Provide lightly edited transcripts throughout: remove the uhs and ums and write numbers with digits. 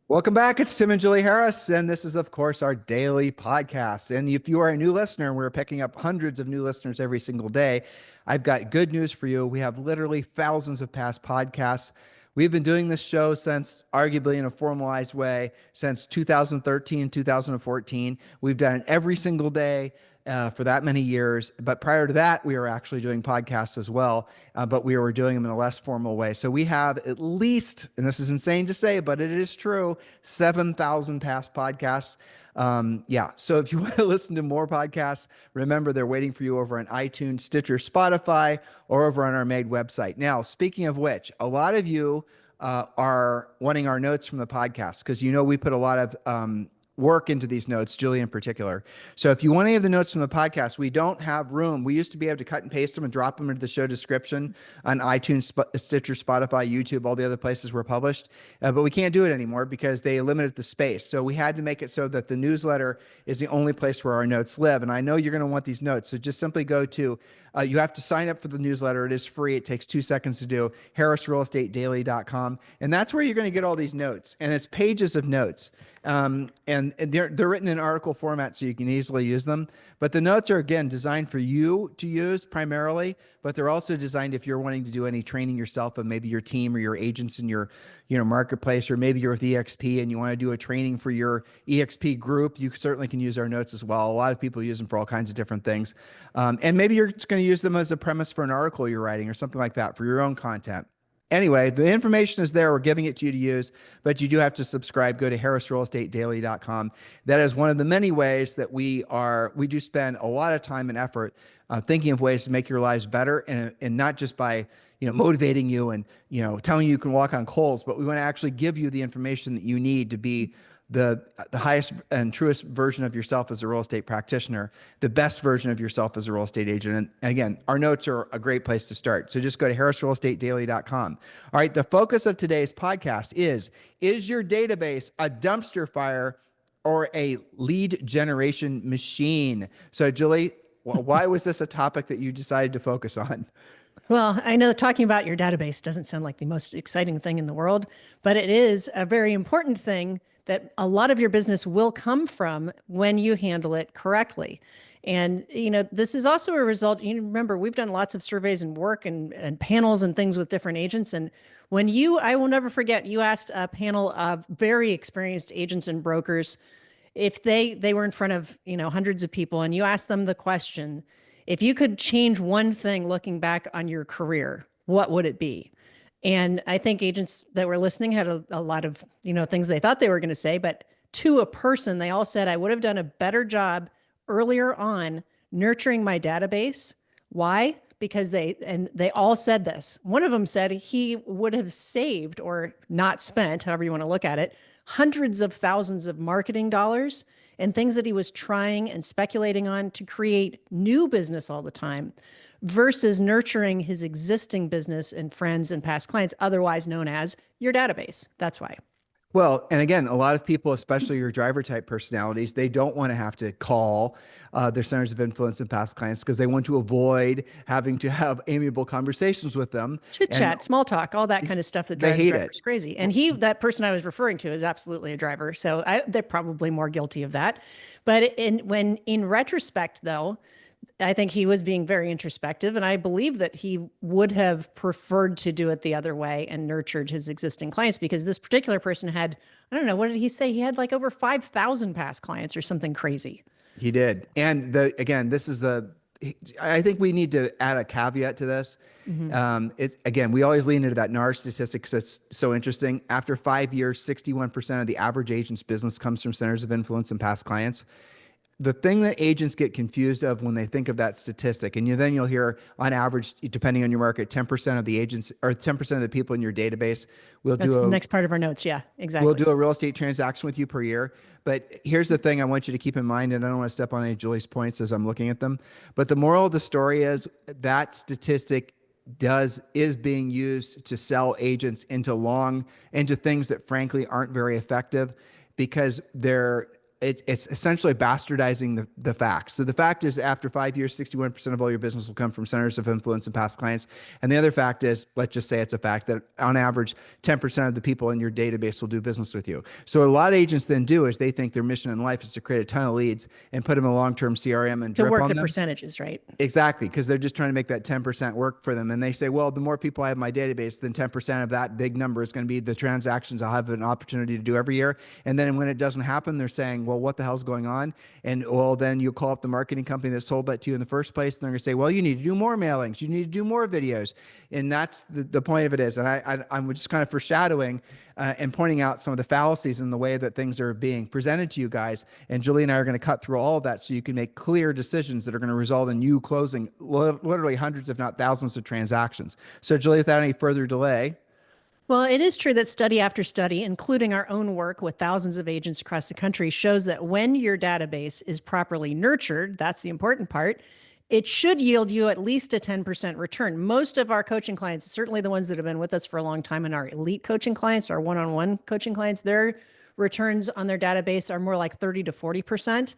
Welcome back. It's Tim and Julie Harris, and this is, of course, our daily podcast. And if you are a new listener, and we're picking up hundreds of new listeners every single day, I've got good news for you. We have literally thousands of past podcasts. We've been doing this show since, arguably in a formalized way, since 2013, 2014. We've done it every single day for that many years. But prior to that, we were actually doing podcasts as well, but we were doing them in a less formal way. So we have at least, and this is insane to say, but it is true, 7,000 past podcasts. Yeah. So if you want to listen to more podcasts, remember they're waiting for you over on iTunes, Stitcher, Spotify, or over on our made website. Now, speaking of which, a lot of you are wanting our notes from the podcast because we put a lot of work into these notes, Julie in particular. So if you want any of the notes from the podcast, we don't have room. We used to be able to cut and paste them and drop them into the show description on iTunes, Stitcher, Spotify, YouTube, all the other places we're published. But we can't do it anymore because they limited the space. So we had to make it so that the newsletter is the only place where our notes live. And I know you're going to want these notes. So just simply go to, you have to sign up for the newsletter. It is free. It takes 2 seconds to do, harrisrealestatedaily.com. And that's where you're going to get all these notes. And it's pages of notes. And they're written in article format so you can easily use them. But the notes are, again, designed for you to use primarily, but they're also designed if you're wanting to do any training yourself of maybe your team or your agents in your marketplace, or maybe you're with EXP and you want to do a training for your EXP group. You certainly can use our notes as well. A lot of people use them for all kinds of different things. And maybe you're just going to use them as a premise for an article you're writing or something like that for your own content. Anyway, the information is there. We're giving it to you to use, but you do have to subscribe. Go to harrisrealestatedaily.com. That is one of the many ways that we do spend a lot of time and effort thinking of ways to make your lives better, and not just by motivating you and telling you can walk on coals, but we want to actually give you the information that you need to be the highest and truest version of yourself as a real estate practitioner, the best version of yourself as a real estate agent. And again, our notes are a great place to start. So just go to harrisrealestatedaily.com. All right. The focus of today's podcast is your database a dumpster fire or a lead generation machine? So Julie, why was this a topic that you decided to focus on? Well, I know talking about your database doesn't sound like the most exciting thing in the world, but it is a very important thing that a lot of your business will come from when you handle it correctly. And, this is also a result. Remember, we've done lots of surveys and work and panels and things with different agents. And I will never forget, you asked a panel of very experienced agents and brokers if they were in front of, hundreds of people, and you asked them the question, if you could change one thing looking back on your career, what would it be? And I think agents that were listening had a lot of, things they thought they were going to say, but to a person, they all said, I would have done a better job earlier on nurturing my database. Why? Because they all said this. One of them said he would have saved, or not spent, however you want to look at it, hundreds of thousands of marketing dollars and things that he was trying and speculating on to create new business all the time, versus nurturing his existing business and friends and past clients, otherwise known as your database. That's why. Well, and again, a lot of people, especially your driver type personalities, they don't want to have to call their centers of influence and past clients because they want to avoid having to have amiable conversations with them. Chit chat, small talk, all that kind of stuff that drives drivers crazy. And that person I was referring to is absolutely a driver. So they're probably more guilty of that. But in retrospect, though, I think he was being very introspective, and I believe that he would have preferred to do it the other way and nurtured his existing clients, because this particular person had, I don't know, what did he say? He had like over 5,000 past clients or something crazy. He did. And again, I think we need to add a caveat to this. Mm-hmm. We always lean into that NAR statistic because it's so interesting. After 5 years, 61% of the average agent's business comes from centers of influence and past clients. The thing that agents get confused of when they think of that statistic, and then you'll hear on average, depending on your market, 10% of the agents or 10% of the people in your database will That's the next part of our notes. Yeah, exactly. We'll do a real estate transaction with you per year. But here's the thing I want you to keep in mind, and I don't want to step on any of Julie's points as I'm looking at them. But the moral of the story is that statistic is being used to sell agents into things that frankly aren't very effective, because it's essentially bastardizing the facts. So the fact is, after 5 years, 61% of all your business will come from centers of influence and past clients. And the other fact is, let's just say it's a fact that on average, 10% of the people in your database will do business with you. So a lot of agents then do is they think their mission in life is to create a ton of leads and put them in a long-term CRM and To drip work on the them. percentages, right? Exactly, because they're just trying to make that 10% work for them. And they say, well, the more people I have in my database, then 10% of that big number is going to be the transactions I'll have an opportunity to do every year. And then when it doesn't happen, they're saying, well, what the hell's going on? And well, then you call up the marketing company that sold that to you in the first place. And they're going to say, well, you need to do more mailings. You need to do more videos. And that's the point of it is. And I'm just kind of foreshadowing and pointing out some of the fallacies in the way that things are being presented to you guys. And Julie and I are going to cut through all of that so you can make clear decisions that are going to result in you closing literally hundreds, if not thousands of transactions. So Julie, without any further delay. Well, it is true that study after study, including our own work with thousands of agents across the country, shows that when your database is properly nurtured, that's the important part, it should yield you at least a 10% return. Most of our coaching clients, certainly the ones that have been with us for a long time, and our elite coaching clients, our one-on-one coaching clients, their returns on their database are more like 30 to 40%.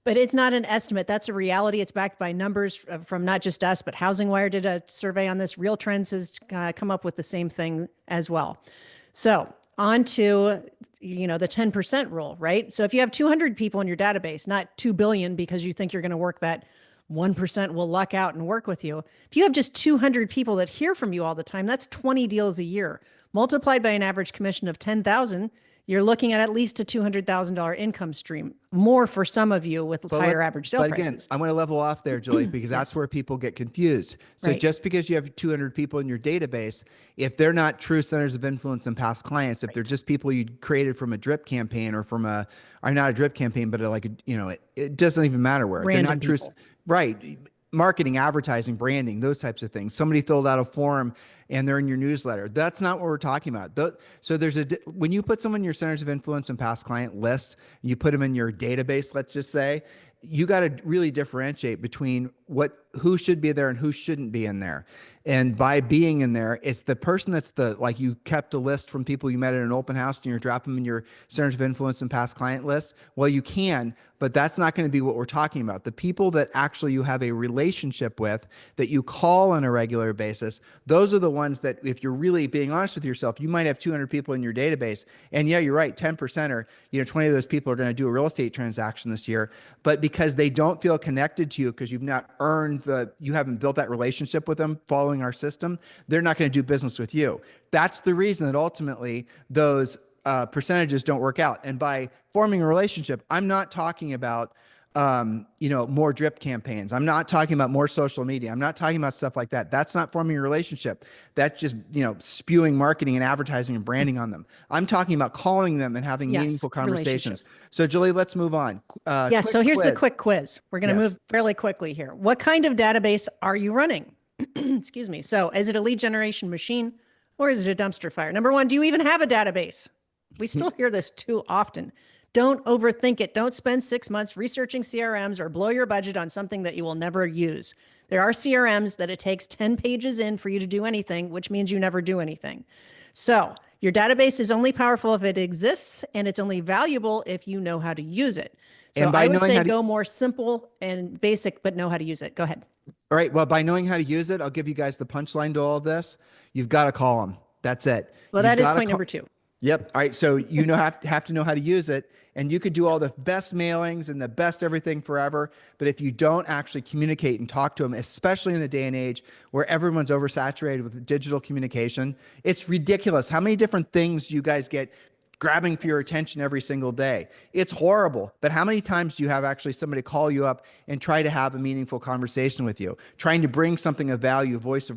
But it's not an estimate. That's a reality. It's backed by numbers from not just us, but Housing Wire did a survey on this. Real Trends has come up with the same thing as well. So on to, the 10% rule, right? So if you have 200 people in your database, not 2 billion because you think you're going to work that 1% will luck out and work with you. If you have just 200 people that hear from you all the time, that's 20 deals a year. Multiplied by an average commission of 10,000, you're looking at least a $200,000 income stream, more for some of you with higher average sale prices. Again, I want to level off there, Julie, because that's where people get confused. So just because you have 200 people in your database, if they're not true centers of influence and past clients, if they're just people you created from a drip campaign or not a drip campaign, but it doesn't even matter where. Random they're not true. people. Right. Marketing, advertising, branding, those types of things. Somebody filled out a form and they're in your newsletter. That's not what we're talking about. So when you put someone in your centers of influence and past client list, you put them in your database, let's just say, you got to really differentiate between who should be there and who shouldn't be in there. And by being in there, it's the person that's like you kept a list from people you met at an open house and you're dropping them in your centers of influence and past client list. Well, you can, but that's not going to be what we're talking about. The people that actually you have a relationship with, that you call on a regular basis, those are the ones that, if you're really being honest with yourself, you might have 200 people in your database. And yeah, you're right, 10% or 20 of those people are going to do a real estate transaction this year. But because they don't feel connected to you, because you've not you haven't built that relationship with them following our system, they're not going to do business with you. That's the reason that ultimately those percentages don't work out. And by forming a relationship, I'm not talking about more drip campaigns. I'm not talking about more social media. I'm not talking about stuff like that. That's not forming a relationship. That's just, spewing marketing and advertising and branding on them. I'm talking about calling them and having meaningful conversations. So Julie, let's move on. So here's the quick quiz. We're going to move fairly quickly here. What kind of database are you running? Excuse me. So is it a lead generation machine or is it a dumpster fire? Number one, do you even have a database? We still hear this too often. Don't overthink it. Don't spend 6 months researching CRMs or blow your budget on something that you will never use. There are CRMs that it takes 10 pages in for you to do anything, which means you never do anything. So your database is only powerful if it exists, and it's only valuable if you know how to use it. So I would say go more simple and basic, but know how to use it. Go ahead. All right. Well, by knowing how to use it, I'll give you guys the punchline to all of this. You've got to call them. That's it. Well, that is point number 2. Yep. All right. So have to know how to use it, and you could do all the best mailings and the best everything forever. But if you don't actually communicate and talk to them, especially in the day and age where everyone's oversaturated with digital communication, it's ridiculous. How many different things do you guys get grabbing for your attention every single day? It's horrible. But how many times do you have actually somebody call you up and try to have a meaningful conversation with you, trying to bring something of value, voice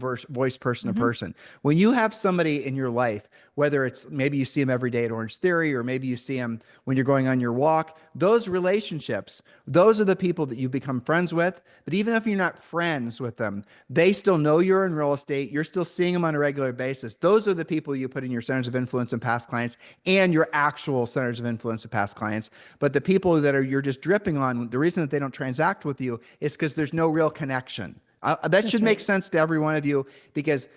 person to person? When you have somebody in your life, whether it's maybe you see them every day at Orange Theory, or maybe you see them when you're going on your walk, those relationships, those are the people that you become friends with. But even if you're not friends with them, they still know you're in real estate. You're still seeing them on a regular basis. Those are the people you put in your centers of influence and past clients, and your actual centers of influence of past clients. But the people that you're just dripping on, the reason that they don't transact with you is because there's no real connection. That should make sense to every one of you, because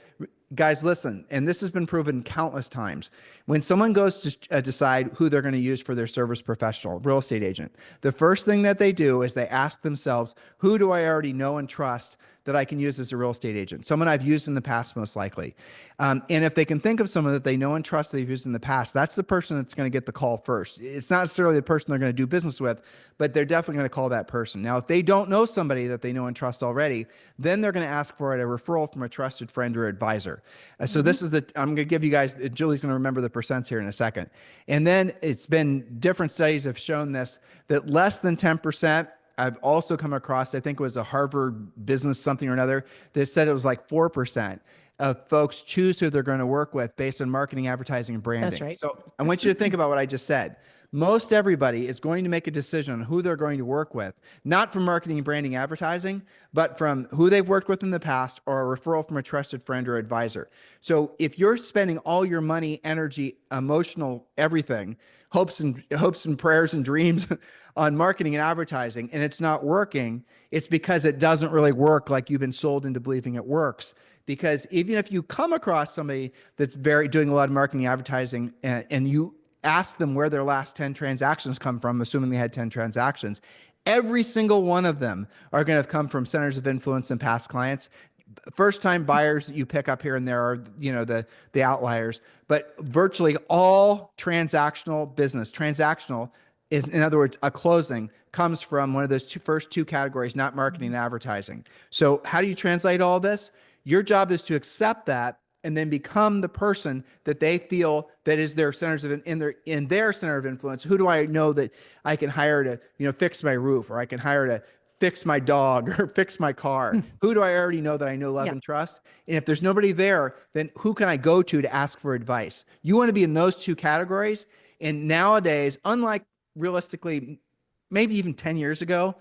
Guys, listen, and this has been proven countless times. When someone goes to decide who they're going to use for their service professional, real estate agent, the first thing that they do is they ask themselves, who do I already know and trust that I can use as a real estate agent? Someone I've used in the past, most likely. And if they can think of someone that they know and trust that they've used in the past, that's the person that's going to get the call first. It's not necessarily the person they're going to do business with, but they're definitely going to call that person. Now, if they don't know somebody that they know and trust already, then they're going to ask for a referral from a trusted friend or advisor. So this is I'm going to give you guys, Julie's going to remember the percents here in a second. And then it's been, different studies have shown this, that less than 10%, I've also come across, I think it was a Harvard business something or another, that said it was like 4% of folks choose who they're going to work with based on marketing, advertising, and branding. That's right. So I want you to think about what I just said. Most everybody is going to make a decision on who they're going to work with, not from marketing, branding, advertising, but from who they've worked with in the past or a referral from a trusted friend or advisor. So if you're spending all your money, energy, emotional, everything, hopes and prayers and dreams on marketing and advertising, and it's not working, it's because it doesn't really work like you've been sold into believing it works. Because even if you come across somebody that's doing a lot of marketing and advertising, and you ask them where their last 10 transactions come from, assuming they had 10 transactions, every single one of them are going to have come from centers of influence and past clients. First-time buyers that you pick up here and there are, the outliers, but virtually all transactional business, transactional is, in other words, a closing comes from one of those first two categories, not marketing and advertising. So how do you translate all this? Your job is to accept that and then become the person that they feel that is their centers of in their center of influence. Who do I know that I can hire to, fix my roof, or I can hire to fix my dog or fix my car? Who do I already know that I know, love, and trust? And if there's nobody there, then who can I go to ask for advice? You want to be in those two categories. And nowadays, unlike realistically, maybe even 10 years ago,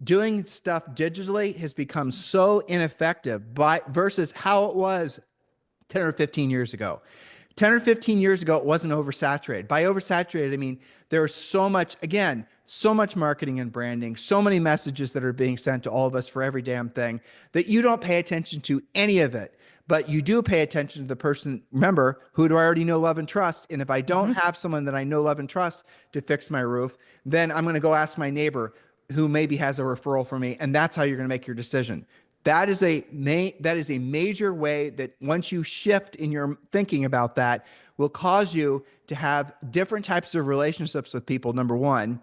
doing stuff digitally has become so ineffective versus how it was 10 or 15 years ago. 10 or 15 years ago, it wasn't oversaturated. By oversaturated, I mean, there was so much marketing and branding, so many messages that are being sent to all of us for every damn thing that you don't pay attention to any of it. But you do pay attention to the person. Remember, who do I already know, love, and trust? And if I don't have someone that I know, love, and trust to fix my roof, then I'm going to go ask my neighbor who maybe has a referral for me. And that's how you're going to make your decision. That is a major way that once you shift in your thinking about that, will cause you to have different types of relationships with people. Number one,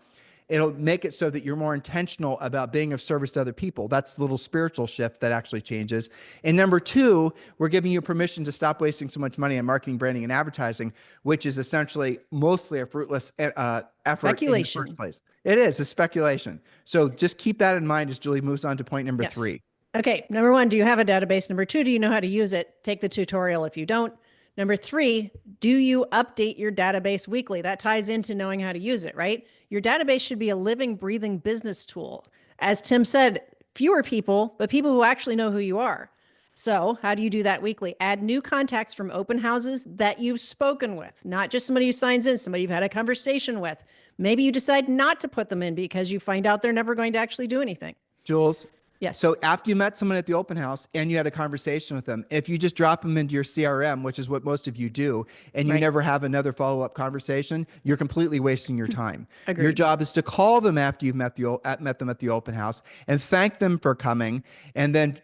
it'll make it so that you're more intentional about being of service to other people. That's the little spiritual shift that actually changes. And number two, we're giving you permission to stop wasting so much money on marketing, branding, and advertising, which is essentially mostly a fruitless effort Speculation. in the first place. It is a speculation. So just keep that in mind as Julie moves on to point number three. Okay. Number one, do you have a database? Number two, do you know how to use it? Take the tutorial if you don't. Number three, do you update your database weekly? That ties into knowing how to use it, right? Your database should be a living, breathing business tool. As Tim said, fewer people, but people who actually know who you are. So how do you do that weekly? Add new contacts from open houses that you've spoken with, not just somebody who signs in, somebody you've had a conversation with. Maybe you decide not to put them in because you find out they're never going to actually do anything. Jules? Yes. So after you met someone at the open house and you had a conversation with them, if you just drop them into your CRM, which is what most of you do, and you never have another follow-up conversation, you're completely wasting your time. Your job is to call them after you've met them at the open house and thank them for coming, and then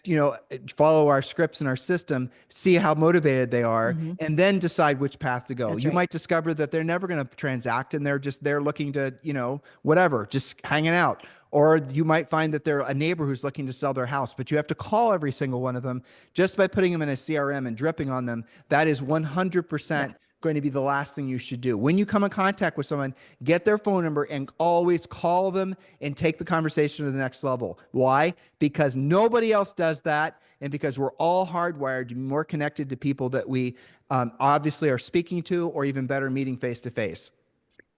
follow our scripts and our system, see how motivated they are, and then decide which path to go. You might discover that they're never going to transact and they're looking to whatever, just hanging out. Or you might find that they're a neighbor who's looking to sell their house, but you have to call every single one of them just by putting them in a CRM and dripping on them. That is 100% going to be the last thing you should do. When you come in contact with someone, get their phone number and always call them and take the conversation to the next level. Why? Because nobody else does that. And because we're all hardwired to be more connected to people that we obviously are speaking to, or even better, meeting face to face.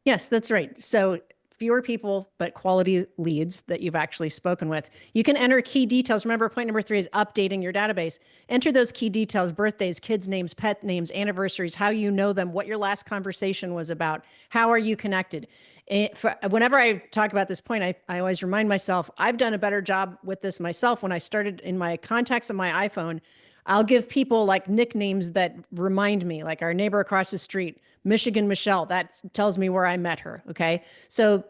Yes, that's right. So fewer people, but quality leads that you've actually spoken with. You can enter key details. Remember, point number three is updating your database. Enter those key details: birthdays, kids' names, pet names, anniversaries, how you know them, what your last conversation was about, how are you connected. Whenever I talk about this point, I always remind myself, I've done a better job with this myself. When I started in my contacts on my iPhone, I'll give people like nicknames that remind me, like our neighbor across the street, Michigan Michelle. That tells me where I met her. Okay. So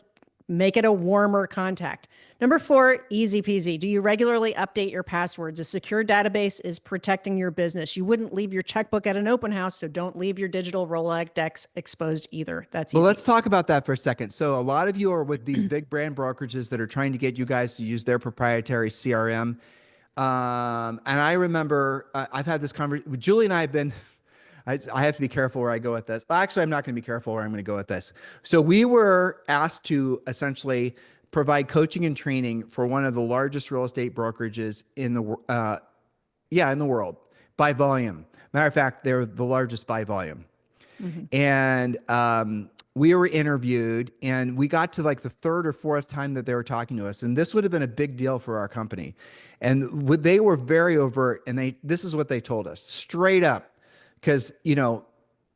make it a warmer contact. Number 4, easy peasy. Do you regularly update your passwords? A secure database is protecting your business. You wouldn't leave your checkbook at an open house, so don't leave your digital Rolodex exposed either. That's Well, easy. let's talk about that for a second. So, a lot of you are with these big brand brokerages that are trying to get you guys to use their proprietary CRM. And I remember I've had this conversation. Julie and I have been. I have to be careful where I go with this. Actually, I'm not going to be careful where I'm going to go with this. So, we were asked to essentially provide coaching and training for one of the largest real estate brokerages in the in the world by volume. Matter of fact, they're the largest by volume. Mm-hmm. And we were interviewed, and we got to like the third or fourth time that they were talking to us, and this would have been a big deal for our company. And they were very overt, and this is what they told us straight up, because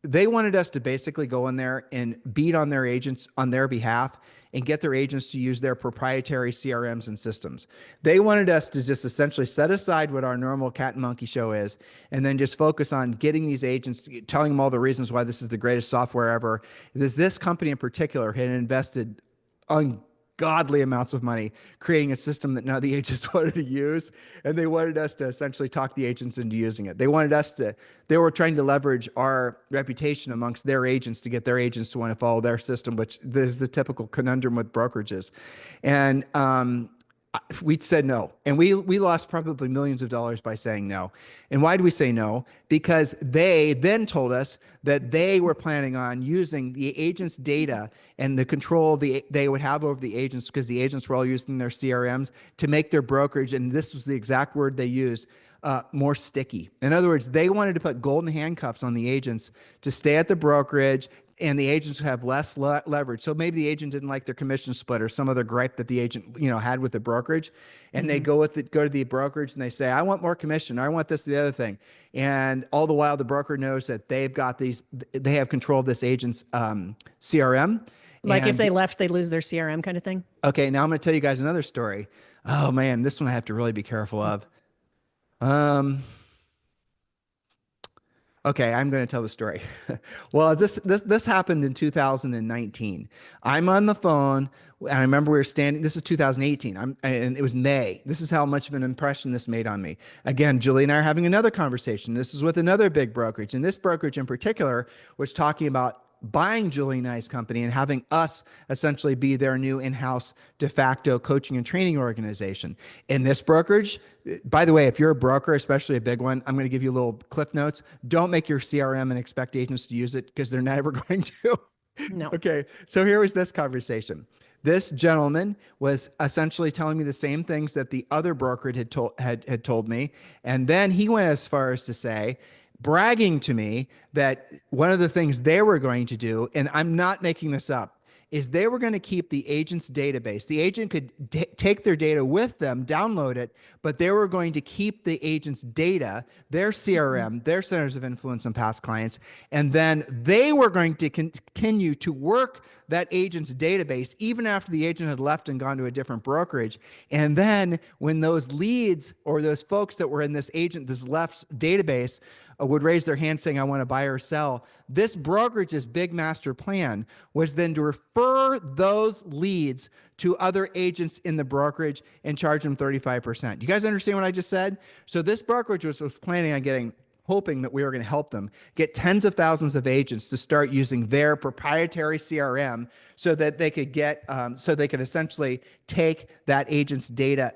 they wanted us to basically go in there and beat on their agents on their behalf and get their agents to use their proprietary CRMs and systems. They wanted us to just essentially set aside what our normal cat and monkey show is, and then just focus on getting these agents, telling them all the reasons why this is the greatest software ever. This company in particular had invested ungodly amounts of money creating a system that none of the agents wanted to use, and they wanted us to essentially talk the agents into using it. They were trying to leverage our reputation amongst their agents to get their agents to want to follow their system, which is the typical conundrum with brokerages. And we said no, and we lost probably millions of dollars by saying no. And why did we say no? Because they then told us that they were planning on using the agents' data and the control they would have over the agents, because the agents were all using their CRMs, to make their brokerage, and this was the exact word they used, more sticky. In other words, they wanted to put golden handcuffs on the agents to stay at the brokerage, and the agents have less leverage. So maybe the agent didn't like their commission split or some other gripe that the agent, had with the brokerage, and they go to the brokerage and they say, "I want more commission. Or I want this, the other thing." And all the while, the broker knows that they have control of this agent's CRM. Like if they left, they lose their CRM kind of thing. Okay, now I'm going to tell you guys another story. Oh man, this one I have to really be careful of. Okay, I'm going to tell the story. Well, this happened in 2019. I'm on the phone, and I remember we were standing. This is 2018. And it was May. This is how much of an impression this made on me. Again, Julie and I are having another conversation. This is with another big brokerage, and this brokerage in particular was talking about buying Julie and I's company and having us essentially be their new in-house de facto coaching and training organization. In this brokerage, by the way, if you're a broker, especially a big one, I'm going to give you a little cliff notes. Don't make your CRM and expect agents to use it, because they're never going to. No. Okay, so here was this conversation. This gentleman was essentially telling me the same things that the other broker had told me, and then he went as far as to say, bragging to me, that one of the things they were going to do, and I'm not making this up, is they were going to keep the agent's database. The agent could take their data with them, download it, but they were going to keep the agent's data, their CRM, their centers of influence and past clients, and then they were going to continue to work that agent's database even after the agent had left and gone to a different brokerage. And then when those leads or those folks that were in this left's database would raise their hand saying, "I want to buy or sell," this brokerage's big master plan was then to refer those leads to other agents in the brokerage and charge them 35%. You guys understand what I just said? So this brokerage was planning on hoping that we were going to help them get tens of thousands of agents to start using their proprietary CRM, so that they could essentially take that agent's data,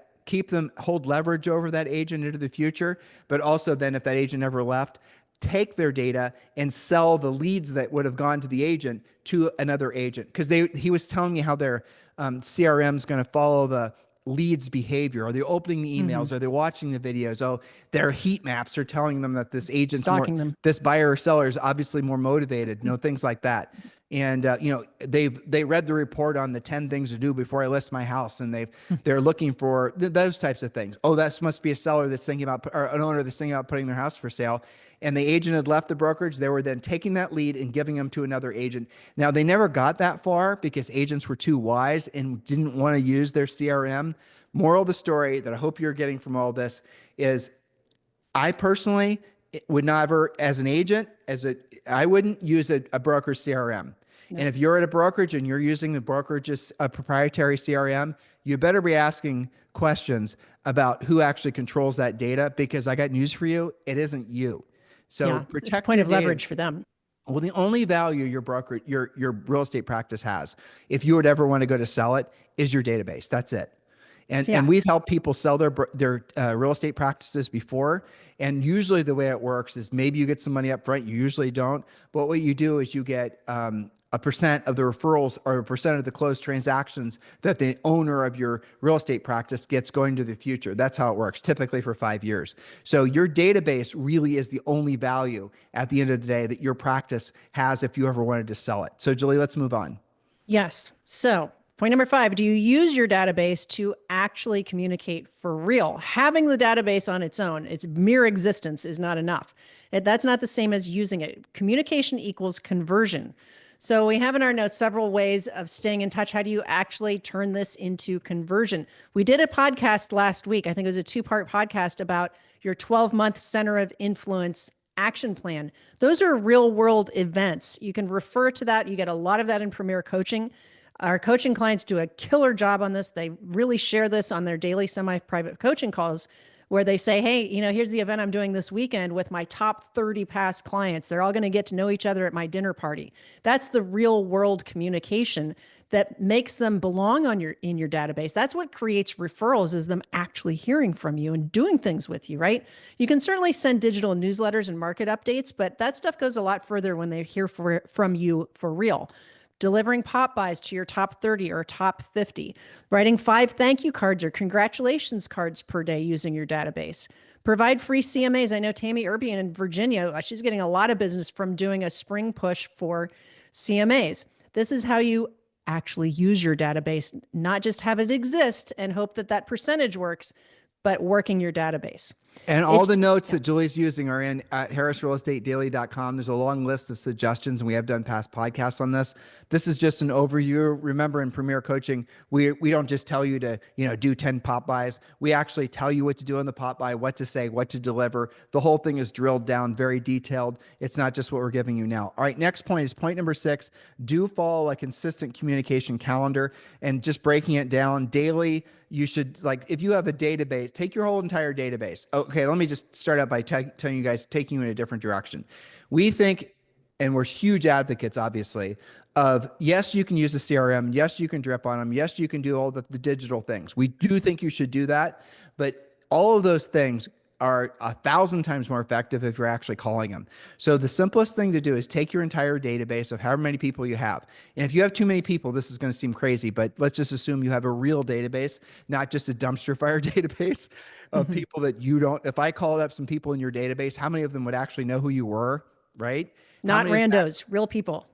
hold leverage over that agent into the future, but also then if that agent ever left, take their data and sell the leads that would have gone to the agent to another agent. Because he was telling me how their CRM is going to follow the leads behavior. Are they opening the emails? Are they watching the videos? Oh, their heat maps are telling them that this agent's stalking them. This buyer or seller is obviously more motivated, things like that. And they read the report on the 10 things to do before I list my house, and they're looking for those types of things. Oh, that must be a seller that's thinking about, or an owner that's thinking about putting their house for sale. And the agent had left the brokerage. They were then taking that lead and giving them to another agent. Now, they never got that far because agents were too wise and didn't want to use their CRM. Moral of the story that I hope you're getting from all this is, I personally would never, as an agent, I wouldn't use a broker's CRM. And No. if you're at a brokerage and you're using the brokerage's proprietary CRM, you better be asking questions about who actually controls that data, because I got news for you. It isn't you. So Yeah. It's a protect point your of data. leverage for them. Well, the only value your real estate practice has, if you would ever want to go to sell it, is your database. That's it. So And yeah. we've helped people sell their real estate practices before. And usually the way it works is maybe you get some money up front. You usually don't. But what you do is you get a percent of the referrals or a percent of the closed transactions that the owner of your real estate practice gets going to the future. That's how it works, typically for 5 years. So your database really is the only value at the end of the day that your practice has if you ever wanted to sell it. So Julie, let's move on. Yes. So, point number 5, do you use your database to actually communicate for real? Having the database on its own, its mere existence is not enough. That's not the same as using it. Communication equals conversion. So, we have in our notes several ways of staying in touch. How do you actually turn this into conversion? We did a podcast last week. I think it was a 2-part podcast about your 12-month center of influence action plan. Those are real world events. You can refer to that. You get a lot of that in Premier Coaching. Our coaching clients do a killer job on this. They really share this on their daily semi-private coaching calls, where they say, hey, here's the event I'm doing this weekend with my top 30 past clients. They're all going to get to know each other at my dinner party. That's the real world communication that makes them belong in your database. That's what creates referrals, is them actually hearing from you and doing things with you, right? You can certainly send digital newsletters and market updates, but that stuff goes a lot further when they hear from you for real. Delivering pop buys to your top 30 or top 50, writing 5 thank you cards or congratulations cards per day using your database. Provide free CMAs. I know Tammy Urbian in Virginia, she's getting a lot of business from doing a spring push for CMAs. This is how you actually use your database, not just have it exist and hope that that percentage works, but working your database. And all the notes that Julie's using are in at harrisrealestatedaily.com. There's a long list of suggestions, and we have done past podcasts on this. This is just an overview. Remember, in Premier Coaching, we don't just tell you to do 10 pop buys. We actually tell you what to do on the pop buy, what to say, what to deliver. The whole thing is drilled down, very detailed. It's not just what we're giving you now. All right, next point is point number 6. Do follow a consistent communication calendar, and just breaking it down daily. You should, like, if you have a database, take your whole entire database. Okay, let me just start out by telling you guys, taking you in a different direction. We think, and we're huge advocates, obviously, of yes, you can use the CRM. Yes, you can drip on them. Yes, you can do all the digital things. We do think you should do that, but all of those things are 1,000 times more effective if you're actually calling them. So the simplest thing to do is take your entire database of however many people you have. And if you have too many people, this is going to seem crazy, but let's just assume you have a real database, not just a dumpster fire database of people that you don't. If I called up some people in your database, how many of them would actually know who you were, right? Not randos, real people.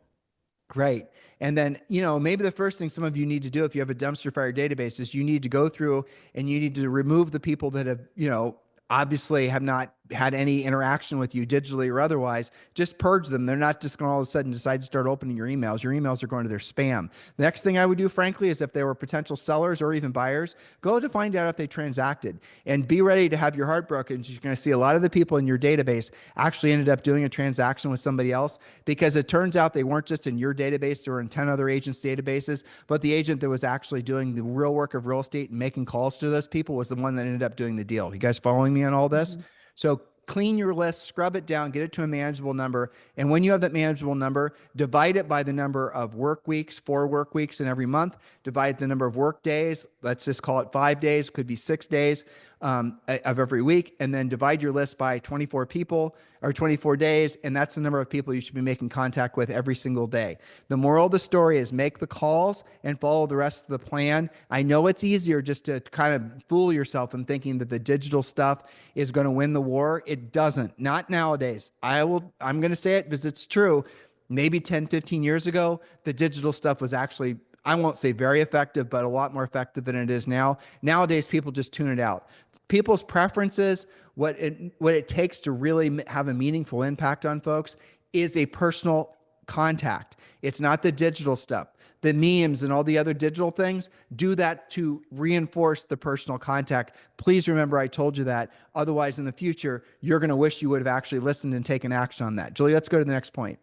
Right. And then, maybe the first thing some of you need to do if you have a dumpster fire database is you need to go through and you need to remove the people that have, obviously have not had any interaction with you digitally or otherwise. Just purge them. They're not just going to all of a sudden decide to start opening your emails. Your emails are going to their spam. The next thing I would do, frankly, is if they were potential sellers or even buyers, go to find out if they transacted, and be ready to have your heart broken. You're going to see a lot of the people in your database actually ended up doing a transaction with somebody else, because it turns out they weren't just in your database, they were in 10 other agents' databases, but the agent that was actually doing the real work of real estate and making calls to those people was the one that ended up doing the deal. You guys following me on all this? So clean your list, scrub it down, get it to a manageable number. And when you have that manageable number, divide it by the number of work weeks, 4 work weeks in every month, divide the number of work days. Let's just call it 5 days, could be 6 days of every week. And then divide your list by 24 people or 24 days. And that's the number of people you should be making contact with every single day. The moral of the story is make the calls and follow the rest of the plan. I know it's easier just to kind of fool yourself in thinking that the digital stuff is going to win the war. It doesn't. Not nowadays. I'm going to say it because it's true. Maybe 10, 15 years ago, the digital stuff was actually, I won't say very effective, but a lot more effective than it is now. Nowadays, people just tune it out. People's preferences, what it takes to really have a meaningful impact on folks, is a personal contact. It's not the digital stuff. The memes and all the other digital things, do that to reinforce the personal contact. Please remember I told you that. Otherwise, in the future, you're going to wish you would have actually listened and taken action on that. Julie, let's go to the next point.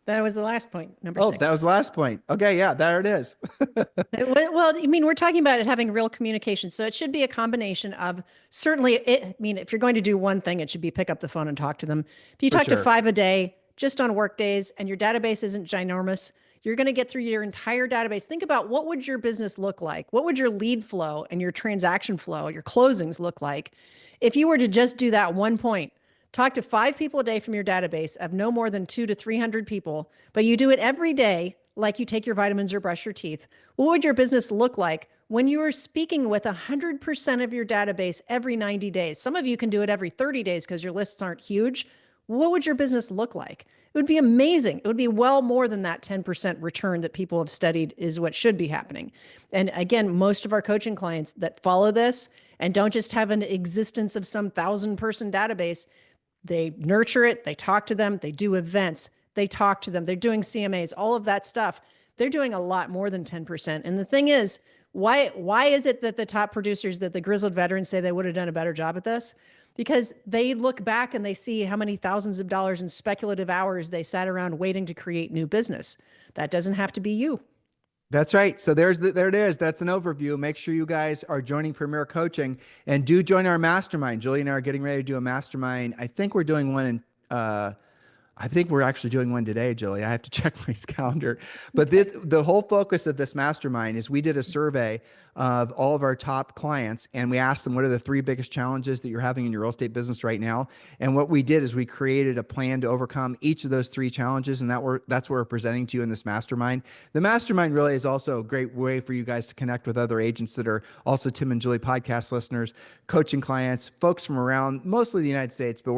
That was the last point, number Oh, 6. that was the last point. Okay, yeah, there it is. Well, I mean, we're talking about it having real communication. So it should be a combination of certainly, I mean, if you're going to do one thing, it should be pick up the phone and talk to them. If you talk to 5 a day, just on work days, and your database isn't ginormous, you're going to get through your entire database. Think about what would your business look like? What would your lead flow and your transaction flow, your closings look like if you were to just do that one point? Talk to 5 people a day from your database of no more than 200 to 300 people, but you do it every day like you take your vitamins or brush your teeth. What would your business look like when you are speaking with 100% of your database every 90 days? Some of you can do it every 30 days because your lists aren't huge. What would your business look like? It would be amazing. It would be well more than that 10% return that people have studied is what should be happening. And again, most of our coaching clients that follow this and don't just have an existence of some 1,000-person database, they nurture it, they talk to them, they do events, they talk to them, they're doing CMAs, all of that stuff. They're doing a lot more than 10%. And the thing is, why is it that the top producers, that the grizzled veterans say they would have done a better job at this? Because they look back and they see how many thousands of dollars in speculative hours they sat around waiting to create new business. That doesn't have to be you. That's right. So there it is. That's an overview. Make sure you guys are joining Premier Coaching and do join our mastermind. Julie and I are getting ready to do a mastermind. I think we're doing one I think we're actually doing one today, Julie. I have to check my calendar. But the whole focus of this mastermind is we did a survey of all of our top clients, and we asked them, what are the 3 biggest challenges that you're having in your real estate business right now? And what we did is we created a plan to overcome each of those 3 challenges, and that's what we're presenting to you in this mastermind. The mastermind really is also a great way for you guys to connect with other agents that are also Tim and Julie podcast listeners, coaching clients, folks from around mostly the United States, but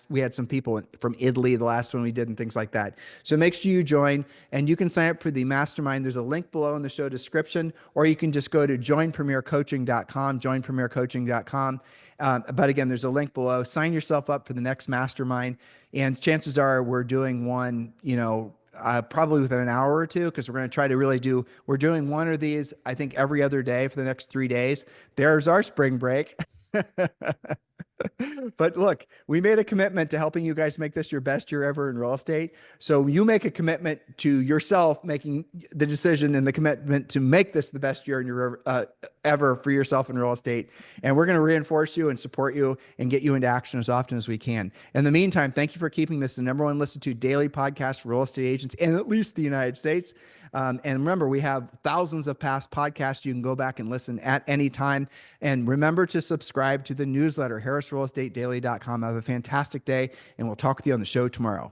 we had some people from Italy, the last one we did, and things like that. So make sure you join, and you can sign up for the mastermind. There's a link below in the show description, or you can just go to joinpremiercoaching.com, joinpremiercoaching.com. But again, there's a link below. Sign yourself up for the next mastermind, and chances are we're doing one, probably within an hour or two, because we're going to try to we're doing one of these, I think, every other day for the next 3 days. There's our spring break. But look, we made a commitment to helping you guys make this your best year ever in real estate. So you make a commitment to yourself, making the decision and the commitment to make this the best year in your ever for yourself in real estate. And we're going to reinforce you and support you and get you into action as often as we can. In the meantime, thank you for keeping this the #1 listened to daily podcast for real estate agents in at least the United States. And remember, we have thousands of past podcasts. You can go back and listen at any time. And remember to subscribe to the newsletter, harrisrealestatedaily.com. Have a fantastic day, and we'll talk with you on the show tomorrow.